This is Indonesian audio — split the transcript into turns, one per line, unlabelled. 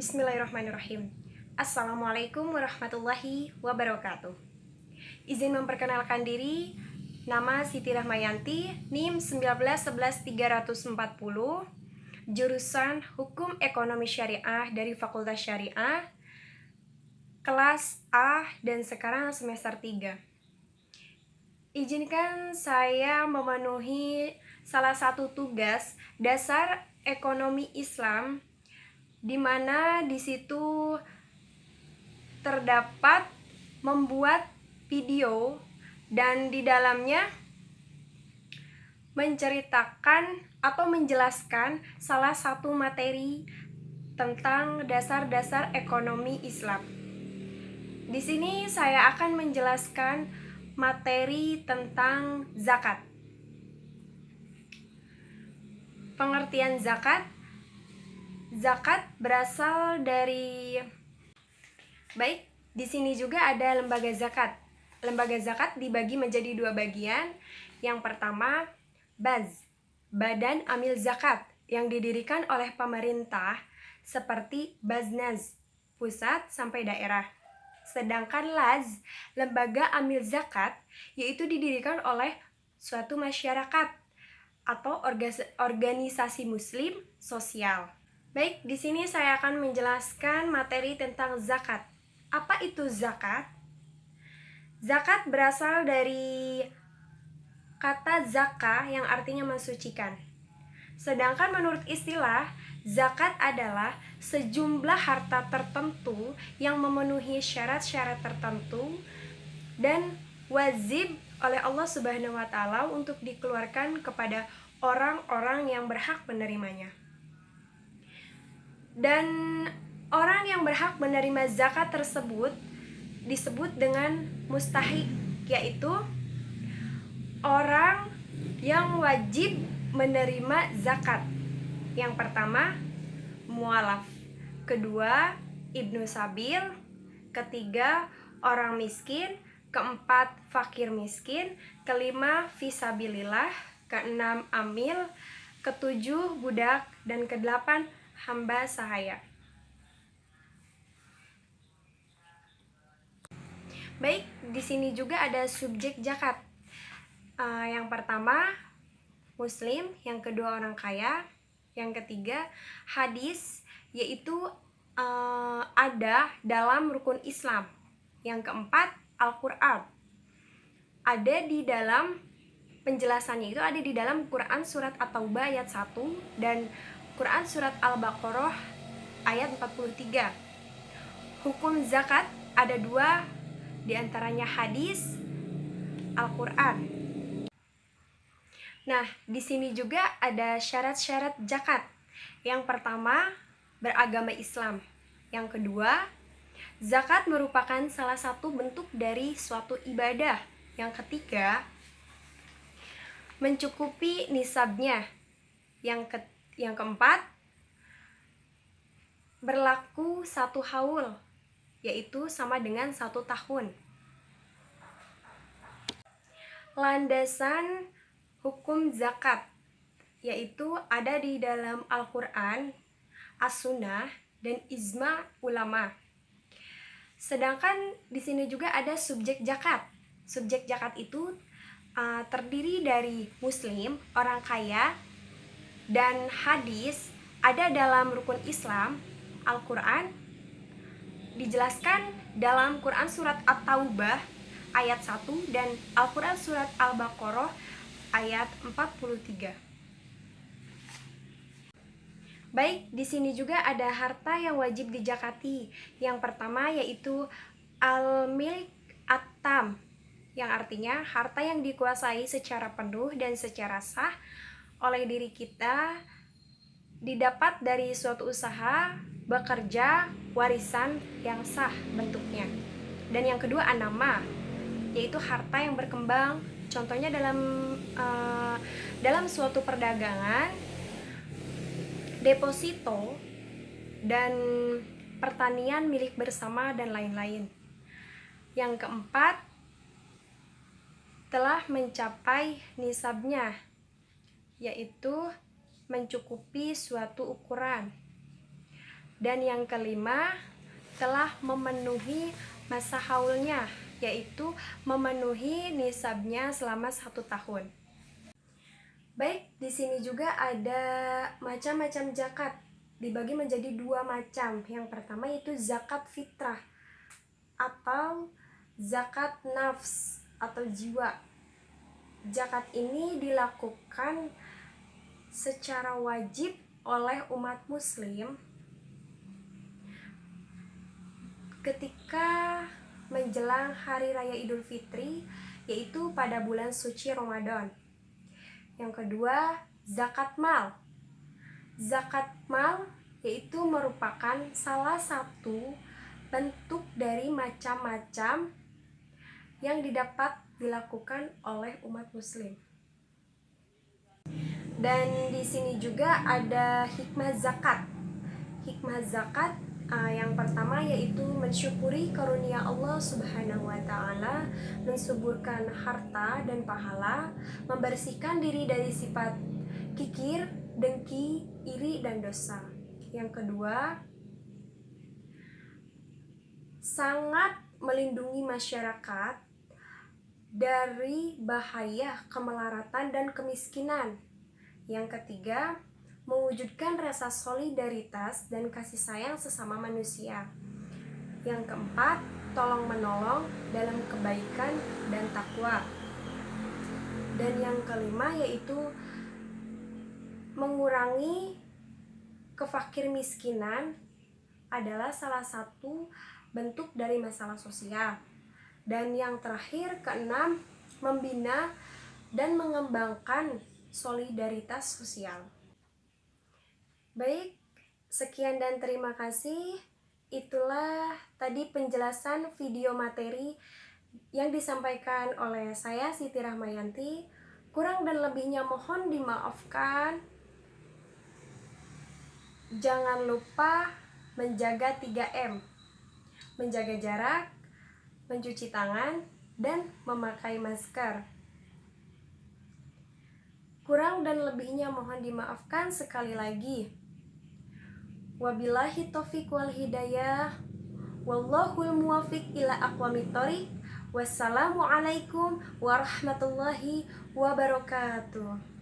Bismillahirrahmanirrahim. Assalamualaikum warahmatullahi wabarakatuh. Izin memperkenalkan diri, nama Siti Rahmayanti, NIM 1911340, jurusan Hukum Ekonomi Syariah dari Fakultas Syariah, kelas A dan sekarang semester 3. Izinkan saya memenuhi salah satu tugas dasar ekonomi Islam, di mana di situ terdapat membuat video dan di dalamnya menceritakan atau menjelaskan salah satu materi tentang dasar-dasar ekonomi Islam. Di sini saya akan menjelaskan materi tentang zakat. Pengertian zakat. Zakat berasal dari di sini juga ada lembaga zakat. Lembaga zakat dibagi menjadi dua bagian. Yang pertama, Badan Amil Zakat, yang didirikan oleh pemerintah seperti Baznaz, pusat sampai daerah. Sedangkan Lembaga Amil Zakat, yaitu didirikan oleh suatu masyarakat atau organisasi muslim sosial. Di sini saya akan menjelaskan materi tentang zakat. Apa itu zakat? Zakat berasal dari kata zakah yang artinya mensucikan. Sedangkan menurut istilah, zakat adalah sejumlah harta tertentu yang memenuhi syarat-syarat tertentu dan wajib oleh Allah Subhanahu wa Ta'ala untuk dikeluarkan kepada orang-orang yang berhak menerimanya. Dan orang yang berhak menerima zakat tersebut disebut dengan mustahiq, yaitu orang yang wajib menerima zakat. Yang pertama, mualaf. Kedua, ibnu sabil. Ketiga, orang miskin. Keempat, fakir miskin. Kelima, fisabilillah. Keenam, amil. Ketujuh, budak. Dan kedelapan, hamba sahaya. Di sini juga ada subjek zakat. Yang pertama, muslim. Yang kedua, orang kaya. Yang ketiga, hadis, yaitu ada dalam rukun Islam. Yang keempat, Al-Quran. Ada di dalam penjelasannya itu ada di dalam Quran surat At-Taubah ayat 1 dan Quran surat Al-Baqarah ayat 43. Hukum zakat ada dua, diantaranya hadis, Al-Quran. Nah, di sini juga ada syarat-syarat zakat. Yang pertama, beragama Islam. Yang kedua, zakat merupakan salah satu bentuk dari suatu ibadah. Yang ketiga, mencukupi nisabnya. Yang keempat, berlaku 1 haul, yaitu sama dengan 1 tahun. Landasan hukum zakat, yaitu ada di dalam Al-Quran, As-Sunnah, dan Ijma ulama. Sedangkan di sini juga ada subjek zakat. Subjek zakat itu terdiri dari muslim, orang kaya, dan hadis ada dalam rukun Islam. Al-Quran dijelaskan dalam Quran surat At-Taubah ayat 1 dan Al-Quran surat Al-Baqarah ayat 43. Di sini juga ada harta yang wajib dizakati. Yang pertama yaitu al-milk at-tam, yang artinya harta yang dikuasai secara penuh dan secara sah oleh diri kita, didapat dari suatu usaha, bekerja, warisan yang sah bentuknya. Dan yang kedua, anama, yaitu harta yang berkembang. Contohnya dalam suatu perdagangan, deposito, dan pertanian milik bersama, dan lain-lain. Yang keempat, telah mencapai nisabnya, yaitu mencukupi suatu ukuran. Dan yang kelima, telah memenuhi masa haulnya, yaitu memenuhi nisabnya selama 1 tahun. Baik, di sini juga ada macam-macam zakat, dibagi menjadi 2 macam. Yang pertama yaitu zakat fitrah atau zakat nafs atau jiwa. Zakat ini dilakukan secara wajib oleh umat muslim ketika menjelang Hari Raya Idul Fitri, yaitu pada bulan suci Ramadan. Yang kedua, zakat mal. Zakat mal yaitu merupakan salah satu bentuk dari macam-macam yang didapat dilakukan oleh umat muslim. Dan di sini juga ada hikmah zakat. Hikmah zakat yang pertama yaitu mensyukuri karunia Allah Subhanahu wa taala, mensuburkan harta dan pahala, membersihkan diri dari sifat kikir, dengki, iri dan dosa. Yang kedua, sangat melindungi masyarakat dari bahaya kemelaratan dan kemiskinan. Yang ketiga, mewujudkan rasa solidaritas dan kasih sayang sesama manusia. Yang keempat, tolong menolong dalam kebaikan dan takwa. Dan yang kelima yaitu mengurangi kefakir miskinan adalah salah satu bentuk dari masalah sosial. Dan yang terakhir, keenam, membina dan mengembangkan solidaritas sosial. Baik, sekian dan terima kasih. Itulah tadi penjelasan video materi yang disampaikan oleh saya Siti Rahmayanti. Kurang dan lebihnya mohon dimaafkan. Jangan lupa menjaga 3M, menjaga jarak, mencuci tangan, dan memakai masker. Kurang dan lebihnya mohon dimaafkan sekali lagi. Wabillahi taufiq wal hidayah. Wallahul muwafiq ila aqwamit thoriq. Wassalamualaikum warahmatullahi wabarakatuh.